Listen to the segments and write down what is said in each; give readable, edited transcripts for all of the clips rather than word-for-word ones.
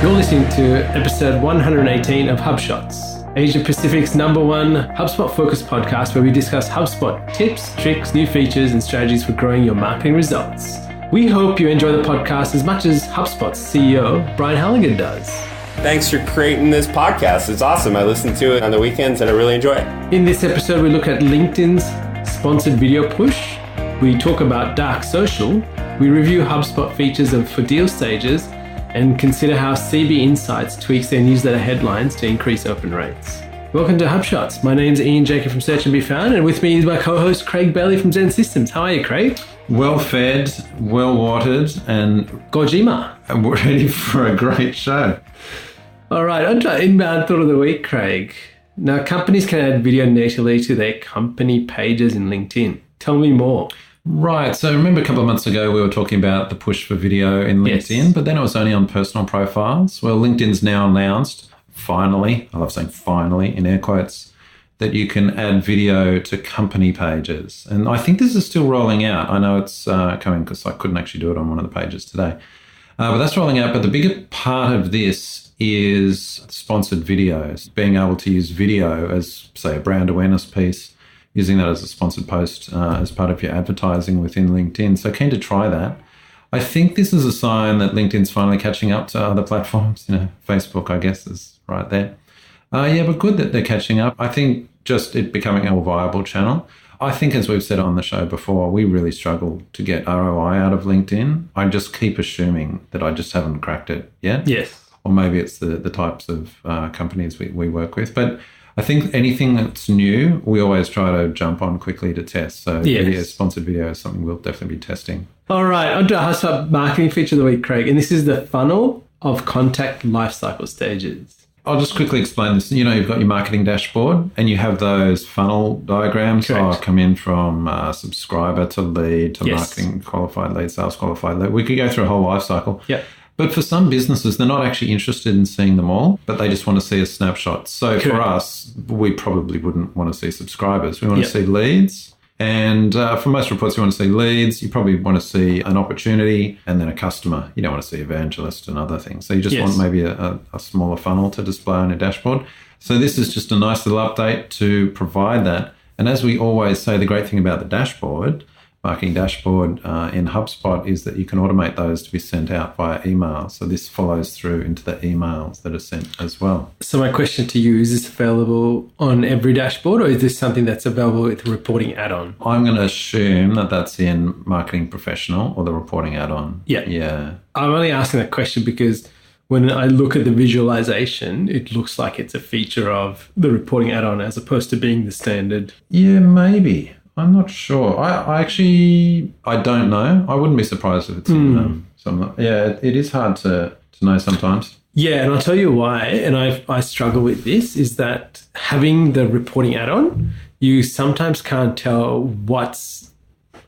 You're listening to episode 118 of HubShots, Asia Pacific's #1 HubSpot-focused podcast where we discuss HubSpot tips, tricks, new features, and strategies for growing your marketing results. We hope you enjoy the podcast as much as HubSpot's CEO, Brian Halligan, does. Thanks for creating this podcast. It's awesome. I listen to it on the weekends and I really enjoy it. In this episode, we look at LinkedIn's sponsored video push. We talk about dark social. We review HubSpot features for deal stages and consider how CB Insights tweaks their newsletter headlines to increase open rates. Welcome to HubShots. My name's Ian Jacob from Search and Be Found, and with me is my co-host Craig Bailey from XEN Systems. How are you, Craig? Well fed, well watered, and Gojima. And we're ready for a great show. All right, on to our inbound thought of the week, Craig. Now, companies can add video natively to their company pages in LinkedIn. Tell me more. Right. So remember a couple of months ago, we were talking about the push for video in LinkedIn, but then it was only on personal profiles. Well, LinkedIn's now announced, finally, I love saying finally in air quotes, that you can add video to company pages. And I think this is still rolling out. I know it's coming because I couldn't actually do it on one of the pages today. But that's rolling out. But the bigger part of this is sponsored videos, being able to use video as, say, a brand awareness piece, using that as a sponsored post as part of your advertising within LinkedIn. So keen to try that. I think this is a sign that LinkedIn's finally catching up to other platforms. Facebook, I guess, is right there. But good that they're catching up. I think just it becoming a more viable channel. I think, as we've said on the show before, we really struggle to get ROI out of LinkedIn. I just keep assuming that I just haven't cracked it yet. Yes. Or maybe it's the types of companies we work with. But I think anything that's new, we always try to jump on quickly to test. So sponsored video is something we'll definitely be testing. All right, on to our HubSpot marketing feature of the week, Craig. And this is the funnel of contact lifecycle stages. I'll just quickly explain this. You've got your marketing dashboard and you have those funnel diagrams. Correct. Come in from subscriber to lead to marketing qualified lead, sales qualified lead. We could go through a whole life cycle. Yeah. But for some businesses, they're not actually interested in seeing them all, but they just want to see a snapshot. So for us, we probably wouldn't want to see subscribers. We want to see leads. And for most reports, you want to see leads. You probably want to see an opportunity and then a customer. You don't want to see evangelist and other things. So you just want maybe a smaller funnel to display on your dashboard. So this is just a nice little update to provide that. And as we always say, the great thing about the dashboard, marketing dashboard in HubSpot, is that you can automate those to be sent out via email. So this follows through into the emails that are sent as well. So my question to you, is this available on every dashboard or is this something that's available with the reporting add-on? I'm going to assume that that's in Marketing Professional or the reporting add-on. Yeah. I'm only asking that question because when I look at the visualization, it looks like it's a feature of the reporting add-on as opposed to being the standard. Yeah, maybe. I'm not sure. I don't know. I wouldn't be surprised if it's in some. Yeah, it is hard to know sometimes. Yeah, and I'll tell you why. And I struggle with this is that having the reporting add-on, you sometimes can't tell what's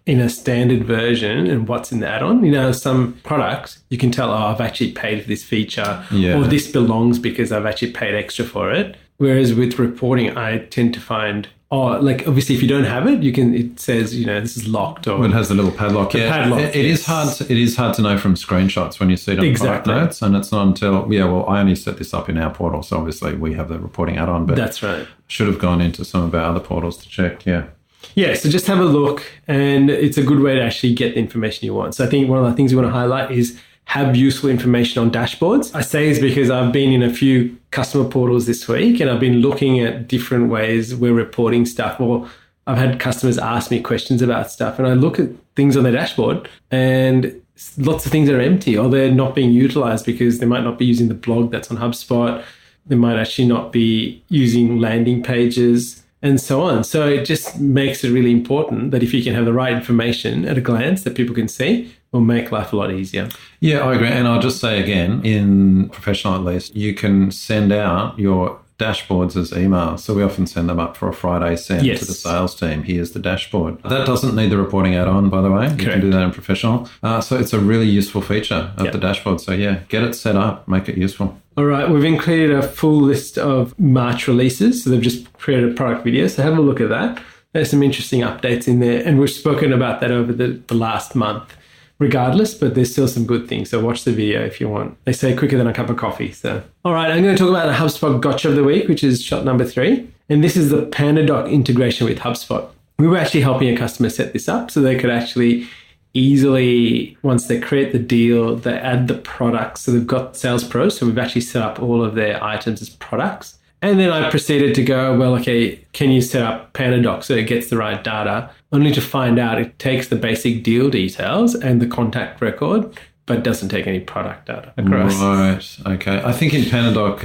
in a standard version and what's in the add-on. Some products you can tell, I've actually paid for this feature, or this belongs because I've actually paid extra for it. Whereas with reporting, I tend to find, obviously if you don't have it, it says, this is locked, or it has the little padlock. Padlock, it is hard to know from screenshots when you see it on product notes, and it's not until I only set this up in our portal, so obviously we have the reporting add-on, but that's right. Should have gone into some of our other portals to check. Yeah, so just have a look, and it's a good way to actually get the information you want. So I think one of the things we want to highlight is have useful information on dashboards. I say this because I've been in a few customer portals this week and I've been looking at different ways we're reporting stuff, or I've had customers ask me questions about stuff, and I look at things on their dashboard and lots of things are empty or they're not being utilized because they might not be using the blog that's on HubSpot. They might actually not be using landing pages and so on. So it just makes it really important that if you can have the right information at a glance that people can see, will make life a lot easier. Yeah, I agree. And I'll just say again, in Professional at least, you can send out your dashboards as emails. So we often send them up for a Friday send to the sales team. Here's the dashboard. That doesn't need the reporting add-on, by the way. You can do that in Professional. So it's a really useful feature of the dashboard. So get it set up, make it useful. All right, we've included a full list of March releases. So they've just created a product video. So have a look at that. There's some interesting updates in there. And we've spoken about that over the last month. regardless, but there's still some good things. So watch the video if you want. They say quicker than a cup of coffee. So, all right, I'm going to talk about the HubSpot Gotcha of the Week, which is shot number 3. And this is the PandaDoc integration with HubSpot. We were actually helping a customer set this up so they could actually easily, once they create the deal, they add the products. So they've got Sales Pro. So we've actually set up all of their items as products. And then I proceeded to go, well, okay, can you set up PandaDoc so it gets the right data? Only to find out it takes the basic deal details and the contact record, but doesn't take any product data across. Right. Okay. I think in PandaDoc,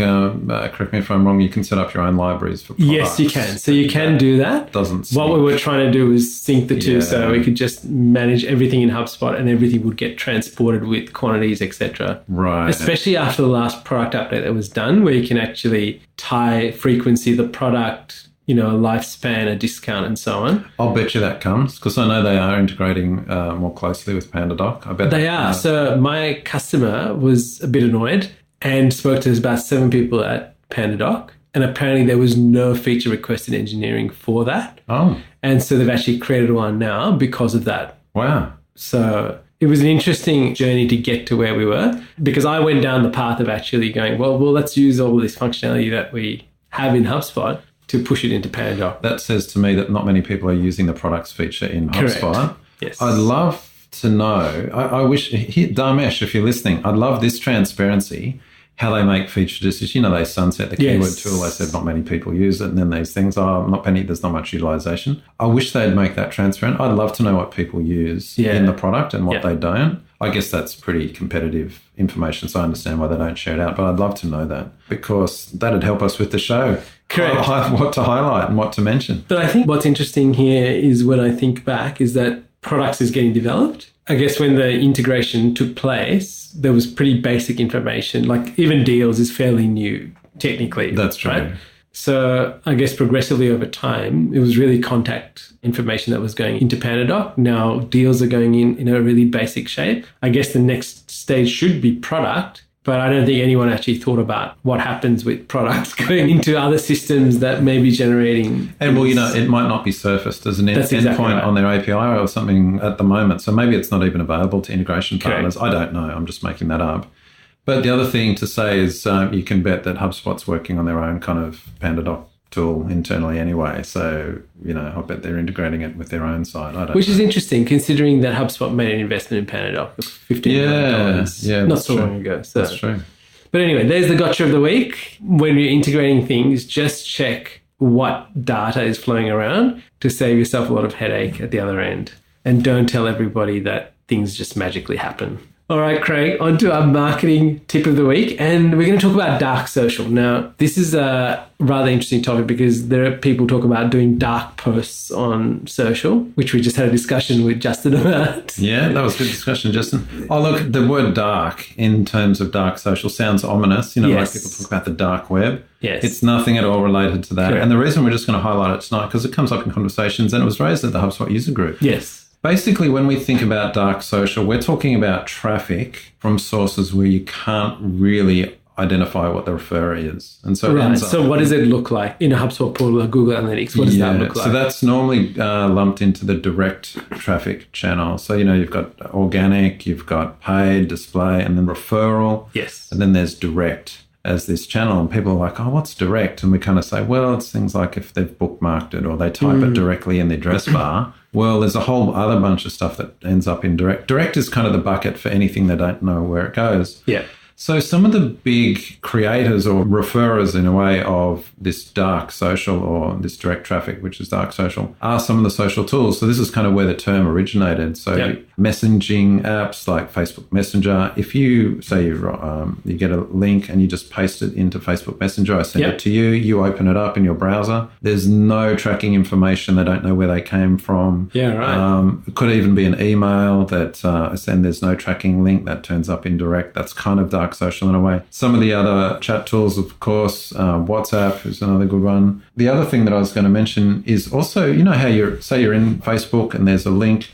correct me if I'm wrong, you can set up your own libraries for products. Yes, you can. So you can do that. Doesn't sync. What we were trying to do was sync the two, so we could just manage everything in HubSpot and everything would get transported with quantities, etc. Right. Especially after the last product update that was done, where you can actually tie frequency, the product, a lifespan, a discount, and so on. I'll bet you that comes, because I know they are integrating more closely with PandaDoc. I bet they are. So my customer was a bit annoyed and spoke to about 7 people at PandaDoc, and apparently there was no feature request in engineering for that. Oh. And so they've actually created one now because of that. Wow. So it was an interesting journey to get to where we were, because I went down the path of actually going, well, let's use all of this functionality that we have in HubSpot to push it into PandaDoc. That says to me that not many people are using the products feature in HubSpot. Correct. Yes. I'd love to know, I wish, Dharmesh, if you're listening, I'd love this transparency, how they make feature decisions. They sunset the keyword tool. They said not many people use it. And then these things are there's not much utilization. I wish they'd make that transparent. I'd love to know what people use in the product and what they don't. I guess that's pretty competitive information, so I understand why they don't share it out. But I'd love to know that, because that'd help us with the show. Correct. What to highlight and what to mention. But I think what's interesting here is, when I think back, is that products is getting developed. I guess when the integration took place, there was pretty basic information. Like even deals is fairly new, technically. That's true. Right? So I guess progressively over time, it was really contact information that was going into PandaDoc. Now deals are going in a really basic shape. I guess the next stage should be product, but I don't think anyone actually thought about what happens with products going into other systems that may be generating. And it might not be surfaced as an endpoint on their API or something at the moment. So maybe it's not even available to integration partners. I don't know. I'm just making that up. But the other thing to say is you can bet that HubSpot's working on their own kind of PandaDoc tool internally anyway. So, I bet they're integrating it with their own side. Which is interesting, considering that HubSpot made an investment in PandaDoc of $15 million not so long ago. So. That's true. But anyway, there's the gotcha of the week. When you're integrating things, just check what data is flowing around to save yourself a lot of headache at the other end. And don't tell everybody that things just magically happen. All right, Craig, on to our marketing tip of the week. And we're going to talk about dark social. Now, this is a rather interesting topic, because there are people talk about doing dark posts on social, which we just had a discussion with Justin about. Yeah, that was a good discussion, Justin. Oh, look, the word dark in terms of dark social sounds ominous. Like people talk about the dark web. Yes. It's nothing at all related to that. Correct. And the reason we're just going to highlight it tonight, because it comes up in conversations, and it was raised at the HubSpot user group. Yes. Basically, when we think about dark social, we're talking about traffic from sources where you can't really identify what the referrer is. And so So what does it look like in a HubSpot portal or Google Analytics? What does that look like? So that's normally lumped into the direct traffic channel. So, you've got organic, you've got paid, display, and then referral. Yes. And then there's direct as this channel. And people are like, oh, what's direct? And we kind of say, well, it's things like if they've bookmarked it or they type it directly in the address bar. Well, there's a whole other bunch of stuff that ends up in direct. Direct is kind of the bucket for anything they don't know where it goes. Yeah. So some of the big creators or referrers in a way of this dark social or this direct traffic, which is dark social, are some of the social tools. So this is kind of where the term originated. So messaging apps like Facebook Messenger, if you say you get a link and you just paste it into Facebook Messenger, I send it to you, you open it up in your browser. There's no tracking information. They don't know where they came from. Yeah, right. It could even be an email that I send. There's no tracking link that turns up in direct. That's kind of dark social in a way. Some of the other chat tools, of course, WhatsApp is another good one. The other thing that I was going to mention is also, how you're in Facebook and there's a link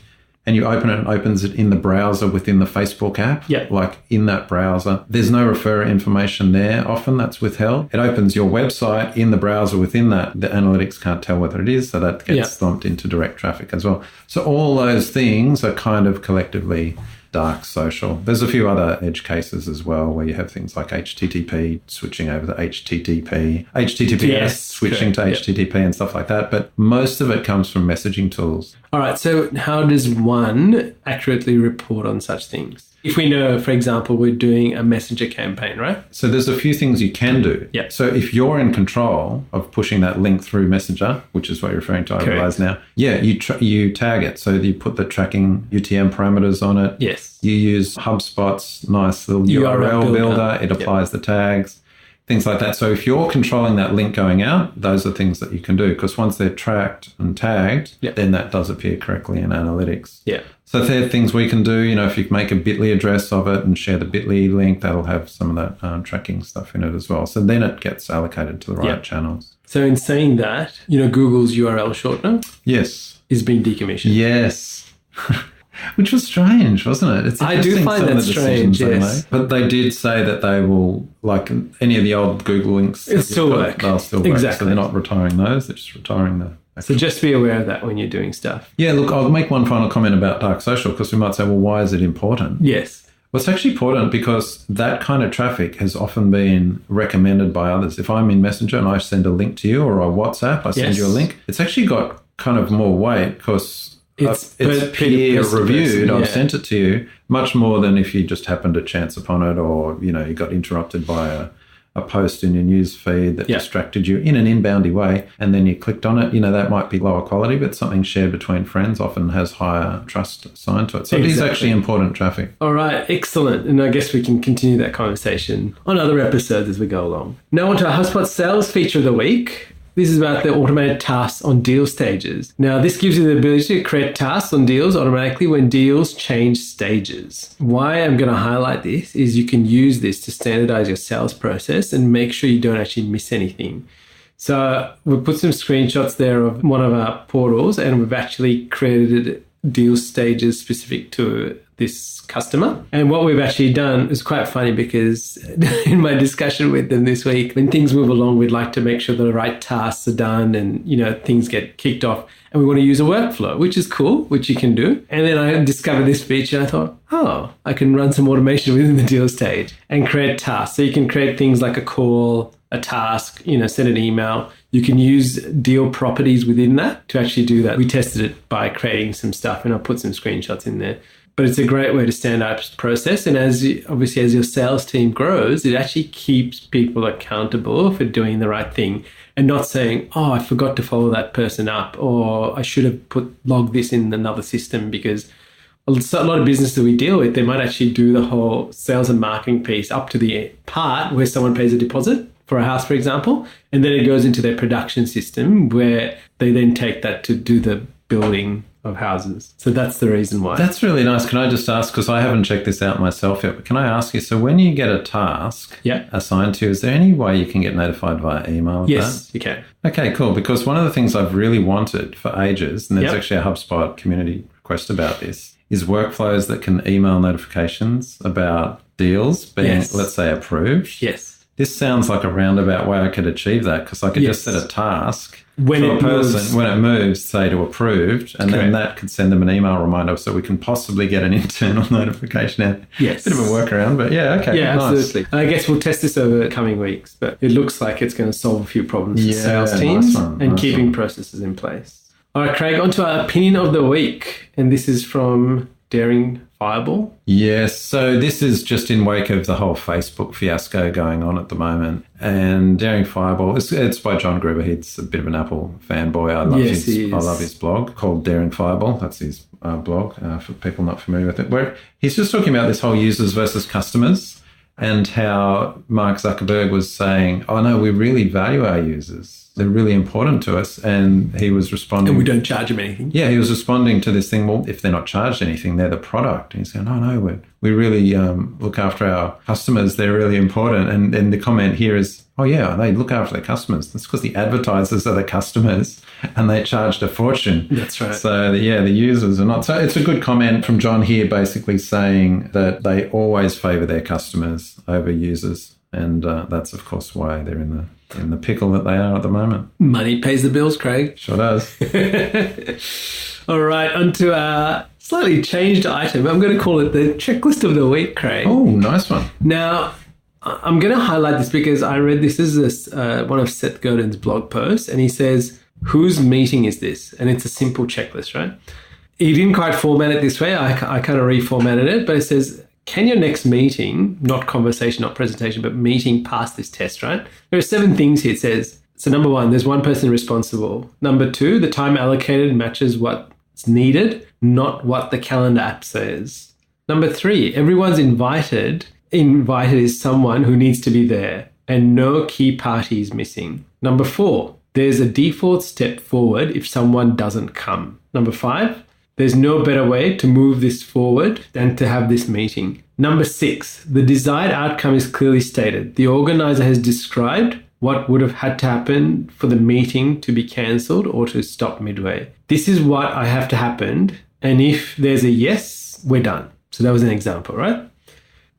and you open it and opens it in the browser within the Facebook app. Yeah. Like in that browser. There's no referrer information there. Often that's withheld. It opens your website in the browser within that. The analytics can't tell whether it is, so that gets lumped into direct traffic as well. So all those things are kind of collectively dark social. There's a few other edge cases as well where you have things like HTTP switching over to HTTPS switching to HTTP and stuff like that. But most of it comes from messaging tools. All right. So how does one accurately report on such things? If we know, for example, we're doing a messenger campaign, right? So there's a few things you can do. Yeah. So if you're in control of pushing that link through Messenger, which is what you're referring to, I realize now. Yeah, you tag it. So you put the tracking UTM parameters on it. Yes. You use HubSpot's nice little URL builder. It applies the tags, things like that. So if you're controlling that link going out, those are things that you can do, because once they're tracked and tagged, then that does appear correctly in analytics. Yeah. So they're things we can do. If you make a Bitly address of it and share the Bitly link, that'll have some of that tracking stuff in it as well. So then it gets allocated to the right channels. So in saying that, Google's URL shortener is being decommissioned. Yes. Which was strange, wasn't it? It's I do find that strange, yes. But they did say that they will, like any of the old Google links, it'll still work. They'll still work. Exactly. So they're not retiring those, they're just retiring the... So just be aware of that when you're doing stuff. Yeah, look, I'll make one final comment about dark social, because we might say, well, why is it important? Yes. Well, it's actually important because that kind of traffic has often been recommended by others. If I'm in Messenger and I send a link to you, or on WhatsApp, I send you a link, it's actually got kind of more weight because it's peer reviewed. I've sent it to you, much more than if you just happened to chance upon it, or, you got interrupted by a post in your news feed that distracted you in an inboundy way, and then you clicked on it. That might be lower quality, but something shared between friends often has higher trust assigned to it. So it is actually important traffic. All right, excellent. And I guess we can continue that conversation on other episodes as we go along. Now on to our HubSpot sales feature of the week. This is about the automated tasks on deal stages. Now, this gives you the ability to create tasks on deals automatically when deals change stages. Why I'm going to highlight this is you can use this to standardize your sales process and make sure you don't actually miss anything. So we've put some screenshots there of one of our portals, and we've actually created deal stages specific to this customer. And what we've actually done is quite funny, because in my discussion with them this week, when things move along, we'd like to make sure the right tasks are done and, things get kicked off. And we want to use a workflow, which is cool, which you can do. And then I discovered this feature and I thought, I can run some automation within the deal stage and create tasks. So you can create things like a call, a task, send an email. You can use deal properties within that to actually do that. We tested it by creating some stuff, and I'll put some screenshots in there. But it's a great way to standardize the process. And as your sales team grows, it actually keeps people accountable for doing the right thing and not saying, I forgot to follow that person up, or I should have logged this in another system, because a lot of businesses we deal with, they might actually do the whole sales and marketing piece up to the part where someone pays a deposit for a house, for example, and then it goes into their production system where they then take that to do the building of houses. So that's the reason why. That's really nice. Can I just ask, because I haven't checked this out myself yet, but can I ask you, so when you get a task assigned to you, is there any way you can get notified via email of Yes, you can. Okay, cool. Because one of the things I've really wanted for ages, and there's actually a HubSpot community request about this, is workflows that can email notifications about deals being, let's say, approved. Yes. This sounds like a roundabout way I could achieve that, because I could just set a task when it moves, say to approved, and then that could send them an email reminder, so we can possibly get an internal notification out. Yes. Bit of a workaround, but nice. Absolutely. And I guess we'll test this over the coming weeks, but it looks like it's going to solve a few problems for sales teams and keeping processes in place. All right, Craig, on to our opinion of the week. And this is from Daring Fireball. Yes, so this is just in wake of the whole Facebook fiasco going on at the moment. And Daring Fireball, it's by John Gruber. He's a bit of an Apple fanboy. I love his blog called Daring Fireball. That's his blog for people not familiar with it, where he's just talking about this whole users versus customers, and how Mark Zuckerberg was saying, no, we really value our users. They're really important to us. And he was responding... And we don't charge them anything. Yeah, he was responding to this thing, well, if they're not charged anything, they're the product. And he's saying, no, we really look after our customers. They're really important. And the comment here is, they look after their customers. That's because the advertisers are the customers and they charged a fortune. That's right. So, the users are not. So it's a good comment from John here, basically saying that they always favour their customers over users. And that's, of course, why they're in the pickle that they are at the moment. Money pays the bills, Craig. Sure does. All right, on to our slightly changed item. I'm going to call it the checklist of the week, Craig. Oh, nice one. Now, I'm going to highlight this because I read this is one of Seth Godin's blog posts, and he says, whose meeting is this? And it's a simple checklist, right? He didn't quite format it this way. I kind of reformatted it, but it says, can your next meeting, not conversation, not presentation, but meeting pass this test, right? There are 7 things here. It says, so number 1, there's one person responsible. Number 2, the time allocated matches what's needed, not what the calendar app says. Number 3, everyone's invited. Invited is someone who needs to be there and no key party is missing. Number 4, there's a default step forward if someone doesn't come. Number 5, there's no better way to move this forward than to have this meeting. Number 6, the desired outcome is clearly stated. The organizer has described what would have had to happen for the meeting to be cancelled or to stop midway. This is what I have to happen. And if there's a yes, we're done. So that was an example, right?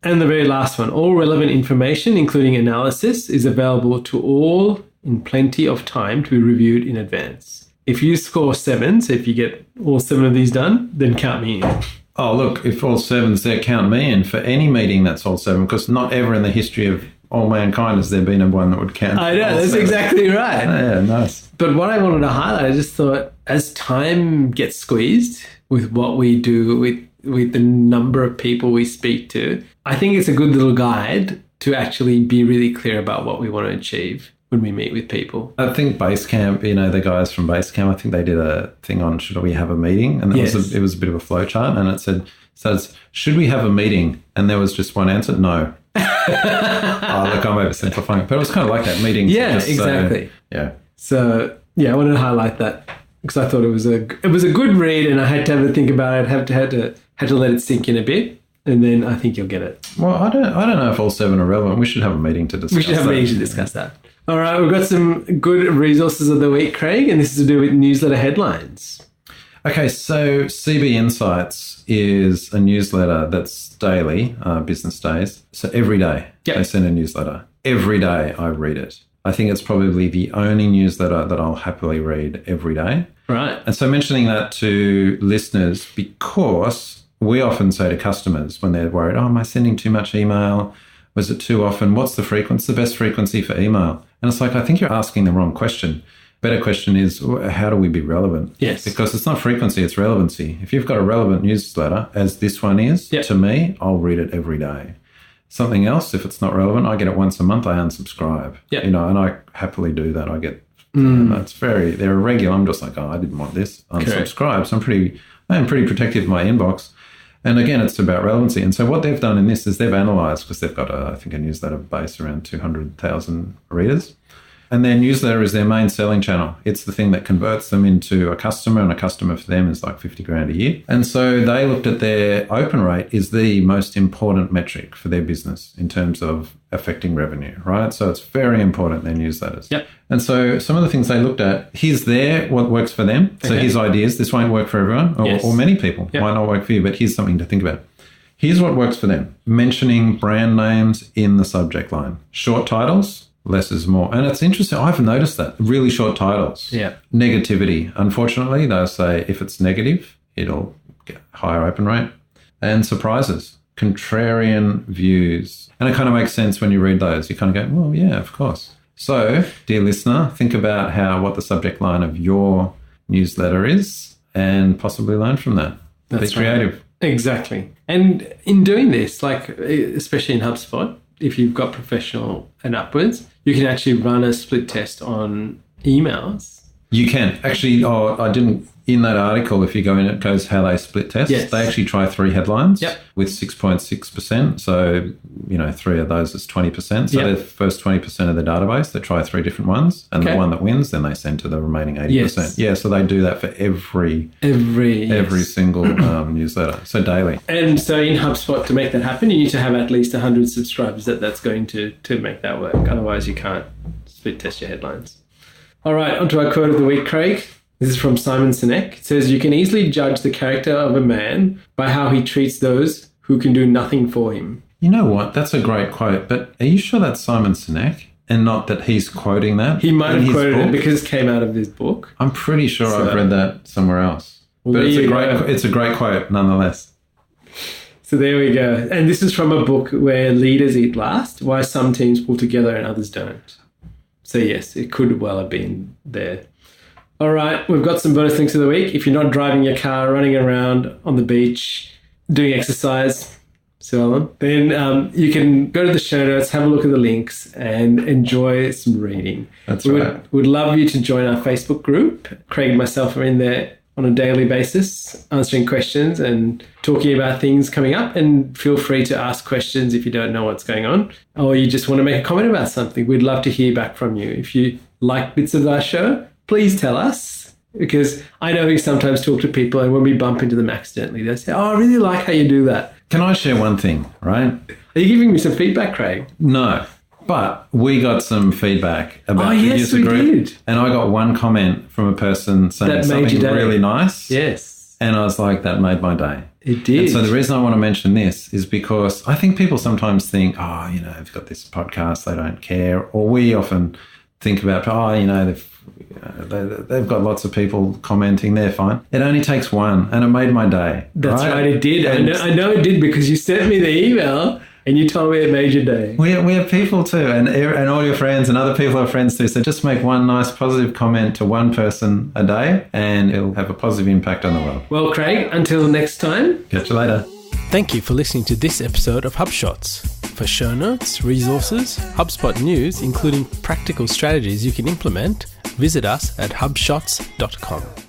And the very last one, all relevant information, including analysis, is available to all in plenty of time to be reviewed in advance. If you score 7, so if you get all 7 of these done, then count me in. Oh, look, if all 7's there, count me in for any meeting that's all 7, because not ever in the history of all mankind has there been one that would count. I know, that's 7. Exactly right. Oh, yeah, nice. But what I wanted to highlight, I just thought, as time gets squeezed with what we do, with the number of people we speak to, I think it's a good little guide to actually be really clear about what we want to achieve when we meet with people. I think Basecamp, the guys from Basecamp, I think they did a thing on should we have a meeting? And it was a bit of a flow chart, and it said, should we have a meeting? And there was just one answer, no. Oh, look, I'm oversimplifying. But it was kind of like that meeting. Yeah, exactly. So, I wanted to highlight that because I thought it was a good read, and I had to have a think about it. Had to let it sink in a bit. And then I think you'll get it. Well, I don't know if all 7 are relevant. We should have a meeting to discuss that. We should have a meeting to discuss that. All right, we've got some good resources of the week, Craig, and this is to do with newsletter headlines. Okay, so CB Insights is a newsletter that's daily, business days. So every day they send a newsletter. Every day I read it. I think it's probably the only newsletter that I'll happily read every day. Right. And so mentioning that to listeners, because we often say to customers when they're worried, am I sending too much email? Was it too often? What's the frequency? The best frequency for email? And it's like, I think you're asking the wrong question. Better question is, how do we be relevant? Yes. Because it's not frequency, it's relevancy. If you've got a relevant newsletter, as this one is, to me, I'll read it every day. Something else, if it's not relevant, I get it once a month, I unsubscribe. And I happily do that. I get, they're irregular. I'm just like, I didn't want this. Unsubscribe. So I am pretty protective of my inbox. And again, it's about relevancy. And so what they've done in this is they've analysed, because they've got, I think, a newsletter base around 200,000 readers. And their newsletter is their main selling channel. It's the thing that converts them into a customer, and a customer for them is like 50 grand a year. And so they looked at their open rate is the most important metric for their business in terms of affecting revenue, right? So it's very important, their newsletters. Yep. And so some of the things they looked at, here's what works for them. So here's ideas. This won't work for everyone, or many people. Might not work for you, but here's something to think about. Here's what works for them. Mentioning brand names in the subject line. Short titles. Less is more. And it's interesting. I've noticed that. Really short titles. Yeah. Negativity. Unfortunately, they'll say if it's negative, it'll get higher open rate. And surprises. Contrarian views. And it kind of makes sense when you read those. You kind of go, well, yeah, of course. So, dear listener, think about what the subject line of your newsletter is and possibly learn from that. Be creative. Right. Exactly. And in doing this, like especially in HubSpot, if you've got professional and upwards, you can actually run a split test on emails. You can. Actually, I didn't, in that article, if you go in, it goes how they split tests. Yes. They actually try 3 headlines with 6.6%. So, 3 of those is 20%. So the first 20% of the database, they try 3 different ones. And the one that wins, then they send to the remaining 80%. Yes. Yeah, so they do that for every single newsletter. So daily. And so in HubSpot, to make that happen, you need to have at least 100 subscribers that's going to make that work. Otherwise, you can't split test your headlines. All right, onto our quote of the week, Craig. This is from Simon Sinek. It says, you can easily judge the character of a man by how he treats those who can do nothing for him. You know what? That's a great quote. But are you sure that's Simon Sinek and not that he's quoting that? He might have quoted it because it came out of his book. I'm pretty sure I've read that somewhere else. But it's a great quote nonetheless. So there we go. And this is from a book where leaders eat last, why some teams pull together and others don't. So yes, it could well have been there. All right, we've got some bonus links of the week. If you're not driving your car, running around on the beach, doing exercise, so on, then you can go to the show notes, have a look at the links, and enjoy some reading. That's right. We'd love you to join our Facebook group. Craig and myself are in there on a daily basis, answering questions and talking about things coming up. And feel free to ask questions if you don't know what's going on, or you just want to make a comment about something. We'd love to hear back from you. If you like bits of our show, please tell us, because I know we sometimes talk to people and when we bump into them accidentally, they say, oh, I really like how you do that. Can I share one thing, right? Are you giving me some feedback, Craig? No. But we got some feedback about the user group. Did. And I got one comment from a person saying that something really nice. Yes. And I was like, that made my day. It did. And so the reason I want to mention this is because I think people sometimes think, oh, you know, they've got this podcast, they don't care. Or we often think about, oh, you know, they've got lots of people commenting, they're fine. It only takes one, and it made my day. That's right, it did. I know it did, because you sent me the email and you told me it made your day. We have people too, and all your friends and other people are friends too. So just make one nice positive comment to one person a day and it'll have a positive impact on the world. Well, Craig, until next time. Catch you later. Thank you for listening to this episode of HubShots. For show notes, resources, HubSpot news, including practical strategies you can implement, visit us at hubshots.com.